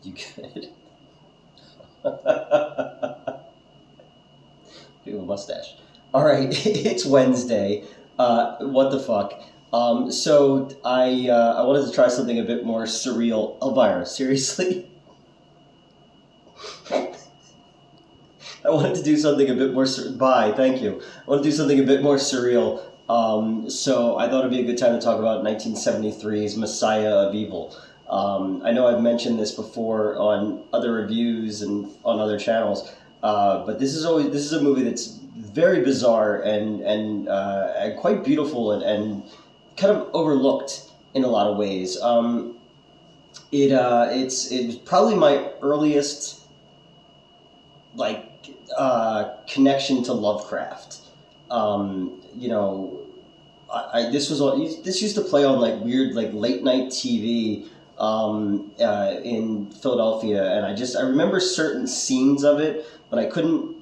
You could. You have a mustache. All right, it's Wednesday. What the fuck? So I wanted to try something a bit more surreal. Elvira, seriously? I wanted to do something a bit more. Bye, thank you. I want to do something a bit more surreal. So I thought it'd be a good time to talk about 1973's Messiah of Evil. I know I've mentioned this before on other reviews and on other channels, but this is a movie that's very bizarre and quite beautiful and kind of overlooked in a lot of ways. It's probably my earliest like connection to Lovecraft. You know, this used to play on like weird like late night TV in Philadelphia, and I remember certain scenes of it, but I couldn't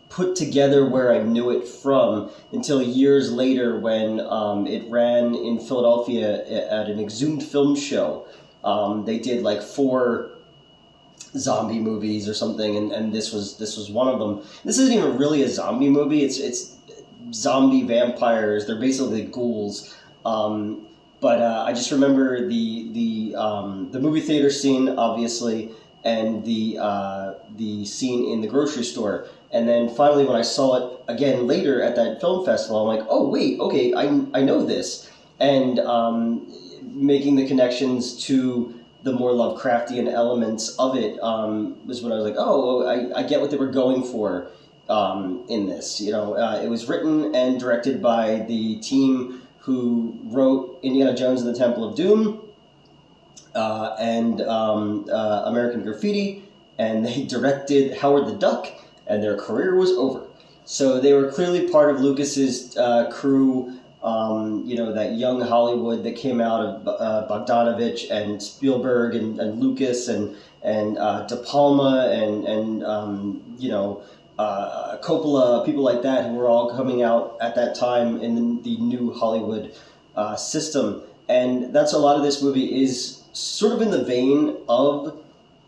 put together where I knew it from until years later when it ran in Philadelphia at an Exhumed Film Show. They did like 4 zombie movies or something, and this was one of them. This isn't even really a zombie movie. It's zombie vampires. They're basically ghouls. But I just remember the movie theater scene, obviously, and the scene in the grocery store. And then finally, when I saw it again later at that film festival, I'm like, oh wait, okay, I know this, and making the connections to the more Lovecraftian elements of it was when I was like, oh, I get what they were going for in this. You know, it was written and directed by the team who wrote Indiana Jones and the Temple of Doom and American Graffiti, and they directed Howard the Duck, and their career was over. So they were clearly part of Lucas's crew. You know, that young Hollywood that came out of Bogdanovich and Spielberg and Lucas and De Palma and you know, Coppola, people like that who were all coming out at that time in the new Hollywood system. And that's a lot of this movie is sort of in the vein of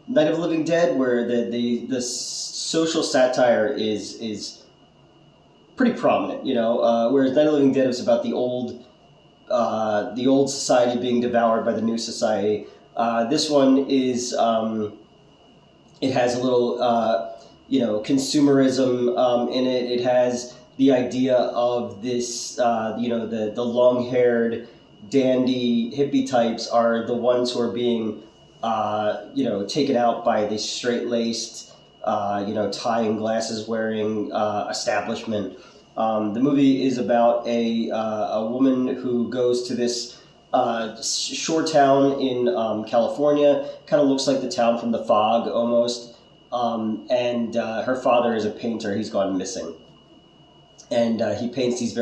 Night of the Living Dead, where the social satire is pretty prominent, you know. Whereas Night of the Living Dead was about the old society being devoured by the new society. This one is it has a little you know, consumerism in it. It has the idea of this you know, the long-haired dandy hippie types are the ones who are being you know, taken out by this straight-laced you know, tie and glasses wearing establishment. The movie is about a woman who goes to this shore town in California. Kind of looks like the town from The Fog almost. And her father is a painter. He's gone missing. And he paints these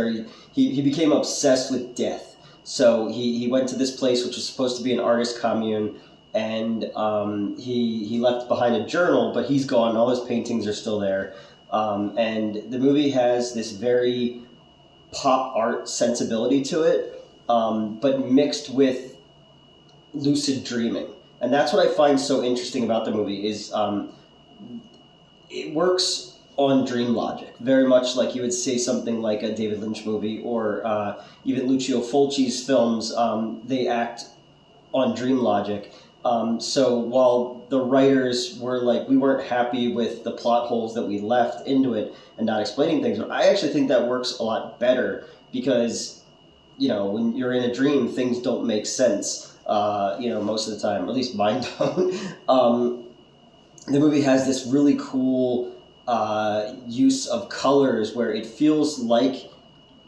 he became obsessed with death. So he went to this place which was supposed to be an artist commune, and he left behind a journal, but he's gone. All his paintings are still there. And the movie has this very pop art sensibility to it, but mixed with lucid dreaming. And that's what I find so interesting about the movie is it works on dream logic, very much like you would say something like a David Lynch movie or even Lucio Fulci's films. They act on dream logic. So while the writers were like, we weren't happy with the plot holes that we left into it and not explaining things, I actually think that works a lot better because, you know, when you're in a dream, things don't make sense, you know, most of the time, or at least mine don't. The movie has this really cool use of colors where it feels like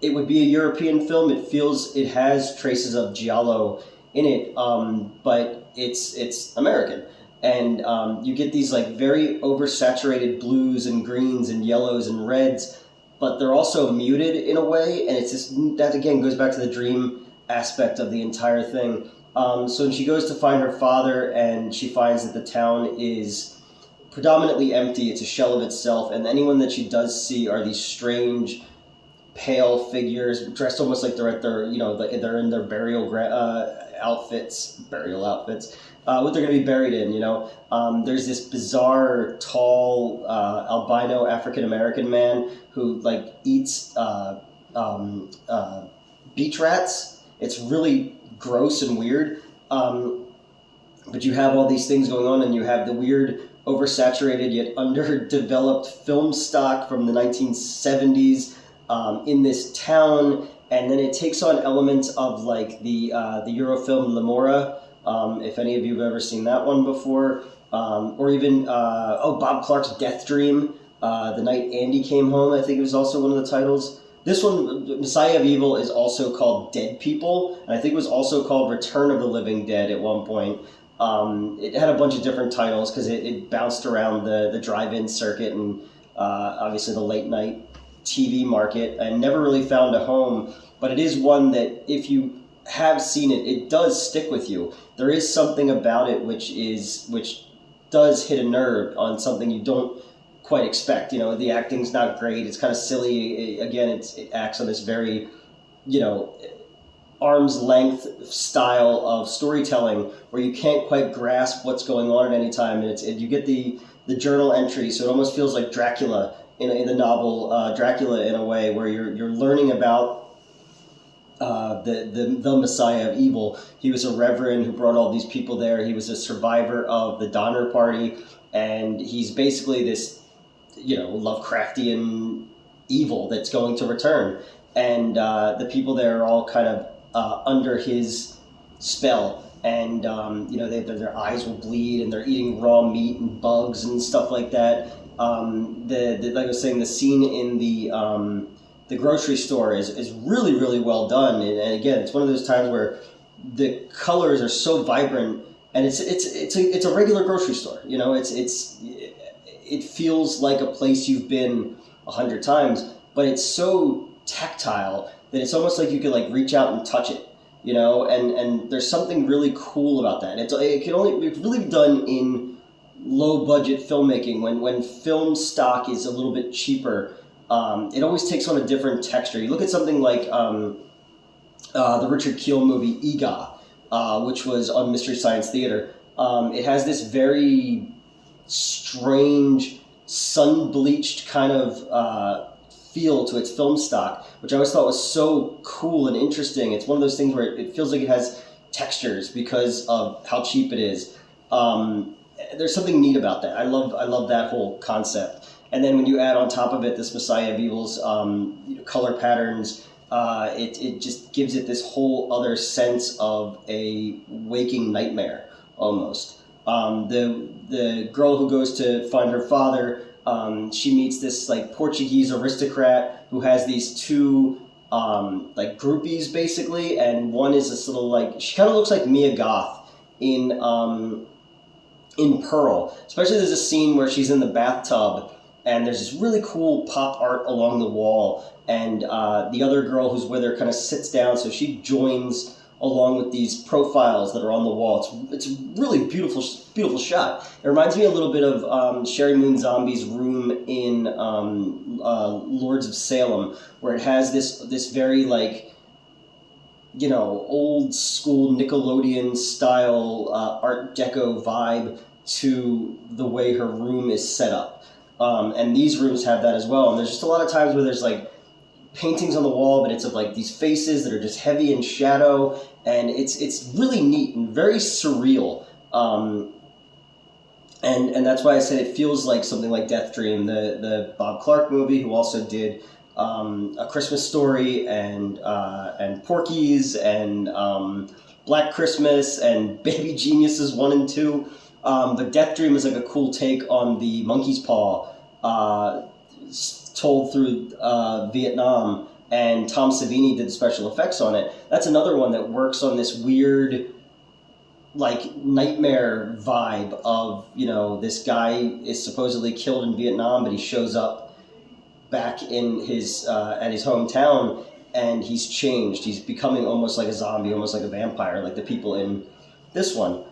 it would be a European film. It has traces of giallo in it, but it's American, and you get these like very oversaturated blues and greens and yellows and reds, but they're also muted in a way, and it's just that again goes back to the dream aspect of the entire thing. So when she goes to find her father, and she finds that the town is predominantly empty, it's a shell of itself, and anyone that she does see are these strange pale figures dressed almost like they're at their, you know, they're in their burial outfits, burial outfits, what they're going to be buried in. There's this bizarre, tall, albino African American man who like eats beach rats. It's really gross and weird. But you have all these things going on, and you have the weird, oversaturated yet underdeveloped film stock from the 1970s in this town, and then it takes on elements of like the Eurofilm Lamora, if any of you have ever seen that one before, or even Bob Clark's Death Dream, The Night Andy Came Home, I think it was also one of the titles. This one, Messiah of Evil, is also called Dead People, and I think it was also called Return of the Living Dead at one point. It had a bunch of different titles because it bounced around the drive-in circuit and obviously the late-night TV market, and never really found a home. But it is one that if you have seen it, it does stick with you. There is something about it which does hit a nerve on something you don't quite expect. The acting's not great. It's kind of silly. It acts on this very, arm's length style of storytelling where you can't quite grasp what's going on at any time, and you get the journal entry, so it almost feels like Dracula in the novel Dracula, in a way where you're learning about the Messiah of Evil. He was a reverend who brought all these people there. He was a survivor of the Donner Party, and he's basically this Lovecraftian evil that's going to return, and the people there are all kind of under his spell, and their eyes will bleed, and they're eating raw meat and bugs and stuff like that. Like I was saying, the scene in the grocery store is really, really well done, and again, it's one of those times where the colors are so vibrant, and it's a regular grocery store. It feels like a place you've been 100 times, but it's so tactile that it's almost like you could like reach out and touch it, and there's something really cool about that. It can only be really done in low budget filmmaking when film stock is a little bit cheaper. It always takes on a different texture. You look at something like the Richard Kiel movie Ega, which was on Mystery Science Theater. It has this very strange sun-bleached kind of feel to its film stock, which I always thought was so cool and interesting. It's one of those things where it feels like it has textures because of how cheap it is. There's something neat about that. I love that whole concept. And then when you add on top of it this Messiah of Evil's color patterns, it just gives it this whole other sense of a waking nightmare almost. The girl who goes to find her father, she meets this like Portuguese aristocrat who has these two like groupies basically, and one is this little like, she kind of looks like Mia Goth in Pearl. Especially there's a scene where she's in the bathtub and there's this really cool pop art along the wall, and the other girl who's with her kind of sits down, so she joins along with these profiles that are on the wall. It's a really beautiful shot. It reminds me a little bit of Sherry Moon Zombie's room in Lords of Salem, where it has this very like, old school Nickelodeon style Art Deco vibe to the way her room is set up. And these rooms have that as well. And there's just a lot of times where there's like paintings on the wall, but it's of like these faces that are just heavy in shadow, and it's really neat and very surreal. And that's why I said it feels like something like Death Dream, the Bob Clark movie, who also did A Christmas Story and Porky's and Black Christmas and Baby Geniuses 1 and 2. But Death Dream is like a cool take on the Monkey's Paw, told through Vietnam, and Tom Savini did special effects on it. That's another one that works on this weird, like, nightmare vibe of, this guy is supposedly killed in Vietnam, but he shows up back in his at his hometown, and he's changed. He's becoming almost like a zombie, almost like a vampire, like the people in this one.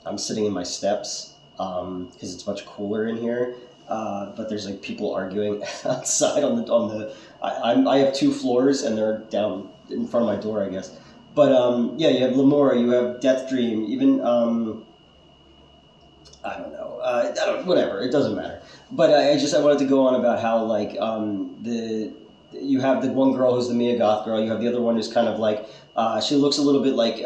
I'm sitting in my steps because it's much cooler in here, but there's like people arguing outside on the. I have 2 floors and they're down in front of my door, I guess. But yeah, you have Lamora, you have Death Dream, even I don't know, whatever. It doesn't matter. But I wanted to go on about how like the you have the one girl who's the Mia Goth girl. You have the other one who's kind of like she looks a little bit like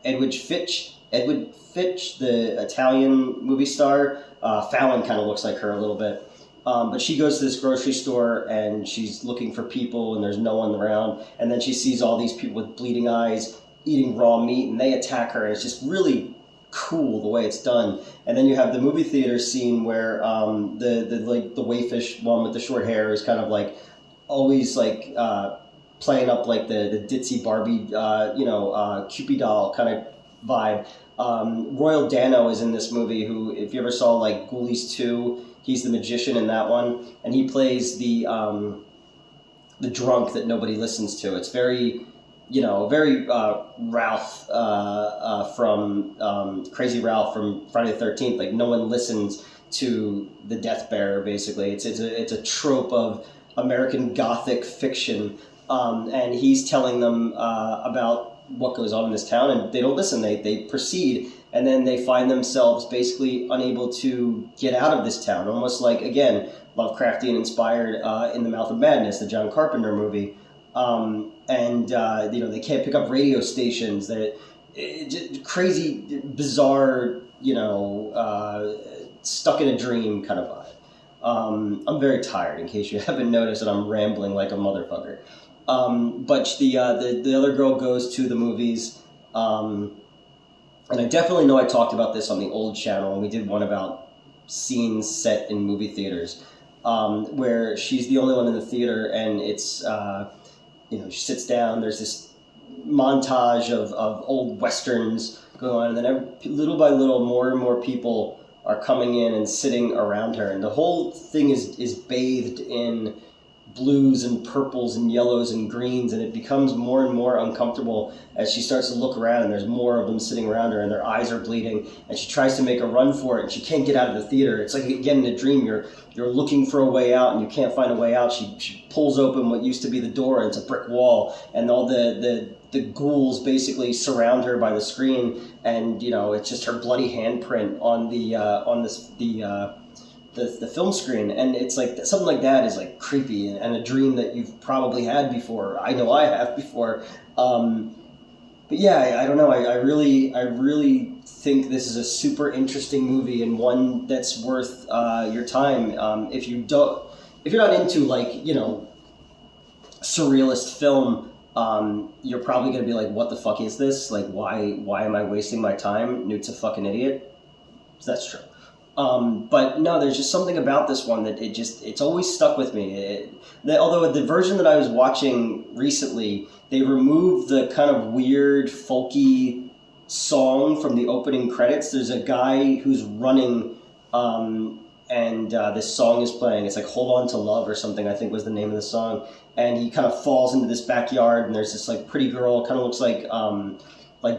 Edward Fitch, the Italian movie star. Fallon kind of looks like her a little bit. But she goes to this grocery store and she's looking for people and there's no one around. And then she sees all these people with bleeding eyes eating raw meat and they attack her. And it's just really cool the way it's done. And then you have the movie theater scene where the wayfish one with the short hair is kind of like always like playing up like the ditzy Barbie, Cupid doll kind of vibe. Royal Dano is in this movie, who, if you ever saw like Ghoulies 2, he's the magician in that one, and he plays the drunk that nobody listens to. It's very, very Ralph from Crazy Ralph from Friday the 13th. Like, no one listens to the Death Bearer, basically. It's a trope of American Gothic fiction, and he's telling them about what goes on in this town, and they don't listen. They proceed, and then they find themselves basically unable to get out of this town, almost like, again, Lovecraftian inspired in The Mouth of Madness, the John Carpenter movie. They can't pick up radio stations. That crazy, bizarre, stuck in a dream kind of vibe. I'm very tired, in case you haven't noticed, and I'm rambling like a motherfucker. But the other girl goes to the movies, and I definitely know I talked about this on the old channel, and we did one about scenes set in movie theaters, where she's the only one in the theater, and it's, she sits down, there's this montage of old westerns going on, and then little by little, more and more people are coming in and sitting around her, and the whole thing is bathed in blues and purples and yellows and greens, and it becomes more and more uncomfortable as she starts to look around, and there's more of them sitting around her, and their eyes are bleeding, and she tries to make a run for it, and she can't get out of the theater. It's like, again, in a dream, you're looking for a way out, and you can't find a way out. She pulls open what used to be the door, and it's a brick wall, and all the ghouls basically surround her by the screen, and it's just her bloody handprint on the film screen, and it's like something like that is like creepy and a dream that you've probably had before. I know I have before. But yeah, I don't know. I really think this is a super interesting movie, and one that's worth your time. If you're not into like surrealist film, you're probably gonna be like, what the fuck is this? Like, why am I wasting my time? Newt's a fucking idiot. So that's true. But no, there's just something about this one that it's always stuck with me. Although the version that I was watching recently, they removed the kind of weird, folky song from the opening credits. There's a guy who's running, and this song is playing. It's like Hold On to Love or something, I think was the name of the song. And he kind of falls into this backyard, and there's this like pretty girl, kind of looks like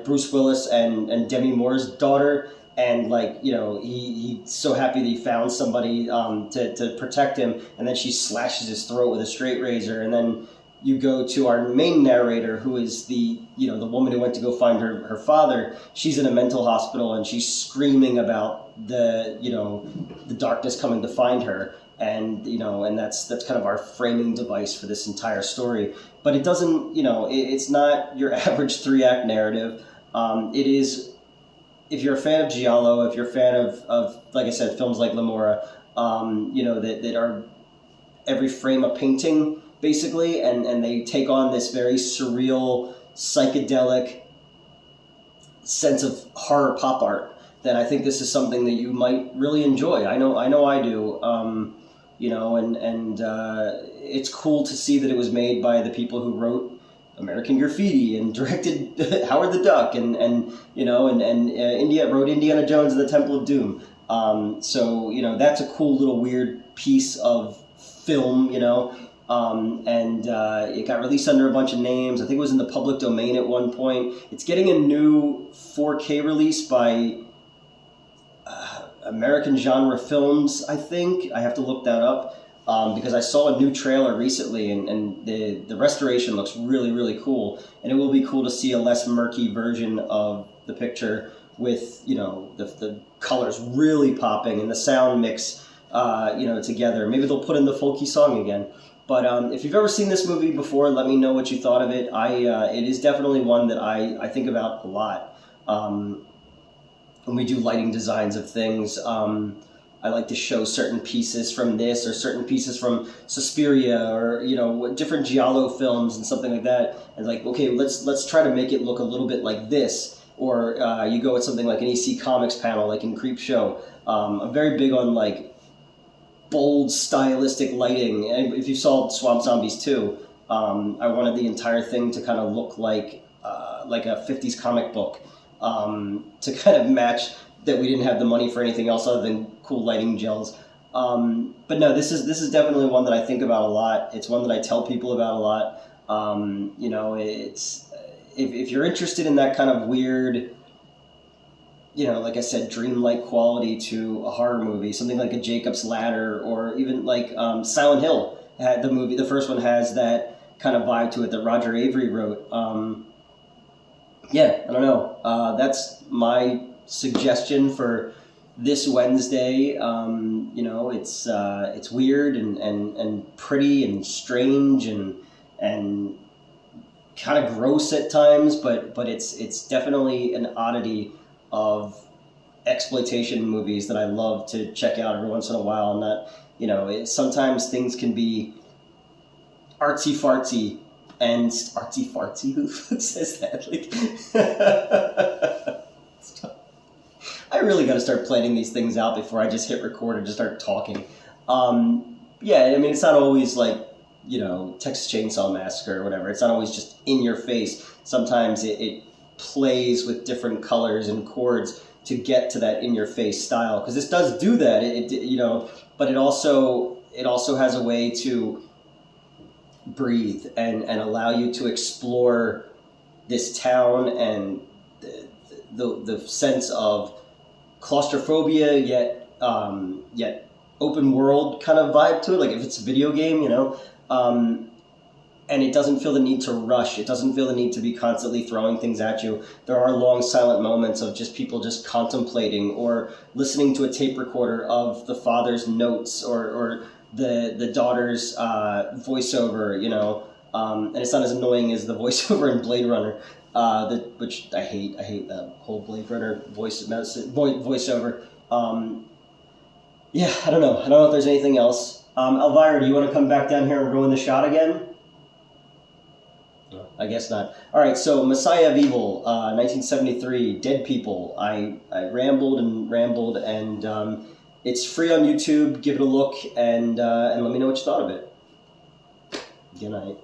Bruce Willis and Demi Moore's daughter. And he's so happy that he found somebody to protect him, and then she slashes his throat with a straight razor. And then you go to our main narrator, who is the woman who went to go find her father. She's in a mental hospital, and she's screaming about the darkness coming to find her. And and that's kind of our framing device for this entire story. But it doesn't, it's not your average 3-act narrative. It is. If you're a fan of Giallo, if you're a fan of like I said, films like Lamora, that are every frame a painting, basically, and they take on this very surreal, psychedelic sense of horror pop art, then I think this is something that you might really enjoy. I know I do. It's cool to see that it was made by the people who wrote American Graffiti and directed Howard the Duck and India wrote Indiana Jones and the Temple of Doom. So that's a cool little weird piece of film. It got released under a bunch of names. I think it was in the public domain at one point. It's getting a new 4K release by American Genre Films, I think. I have to look that up. because I saw a new trailer recently, and the restoration looks really, really cool. And it will be cool to see a less murky version of the picture with, you know, the colors really popping and the sound mix, you know, together. Maybe they'll put in the folky song again. But if you've ever seen this movie before, let me know what you thought of it. It is definitely one that I think about a lot. When we do lighting designs of things, I like to show certain pieces from this or certain pieces from Suspiria or, you know, different Giallo films and something like that. And like, okay, let's try to make it look a little bit like this. Or you go with something like an EC Comics panel, like in Creepshow. I'm very big on like bold, stylistic lighting. And if you saw Swamp Zombies 2, I wanted the entire thing to kind of look like a 50s comic book, to kind of match that we didn't have the money for anything else other than cool lighting gels. But no, this is definitely one that I think about a lot. It's one that I tell people about a lot. You know, it's if you're interested in that kind of weird, you know, like I said, dreamlike quality to a horror movie, something like a Jacob's Ladder, or even like Silent Hill. Had the movie, the first one has that kind of vibe to it that Roger Avery wrote. Yeah, I don't know. That's my suggestion for this Wednesday. You know, it's weird and pretty and strange and kind of gross at times, but it's definitely an oddity of exploitation movies that I love to check out every once in a while. And that, you know, sometimes things can be artsy fartsy. And artsy fartsy, who says that? Like, I really got to start planning these things out before I just hit record and just start talking. Yeah, I mean, it's not always like, you know, Texas Chainsaw Massacre or whatever. It's not always just in your face. Sometimes it plays with different colors and chords to get to that in your face style. Because this does do that, you know, but it also has a way to breathe and allow you to explore this town and the sense of claustrophobia, yet open world kind of vibe to it, like if it's a video game, you know, and it doesn't feel the need to rush. It doesn't feel the need to be constantly throwing things at you. There are long silent moments of just people just contemplating or listening to a tape recorder of the father's notes or the daughter's voiceover, you know, and it's not as annoying as the voiceover in Blade Runner, which I hate. I hate that whole Blade Runner voiceover. Yeah, I don't know. I don't know if there's anything else. Elvira, do you want to come back down here and ruin the shot again? No, I guess not. All right, so Messiah of Evil, 1973, Dead People. I rambled and it's free on YouTube. Give it a look and let me know what you thought of it. Good night.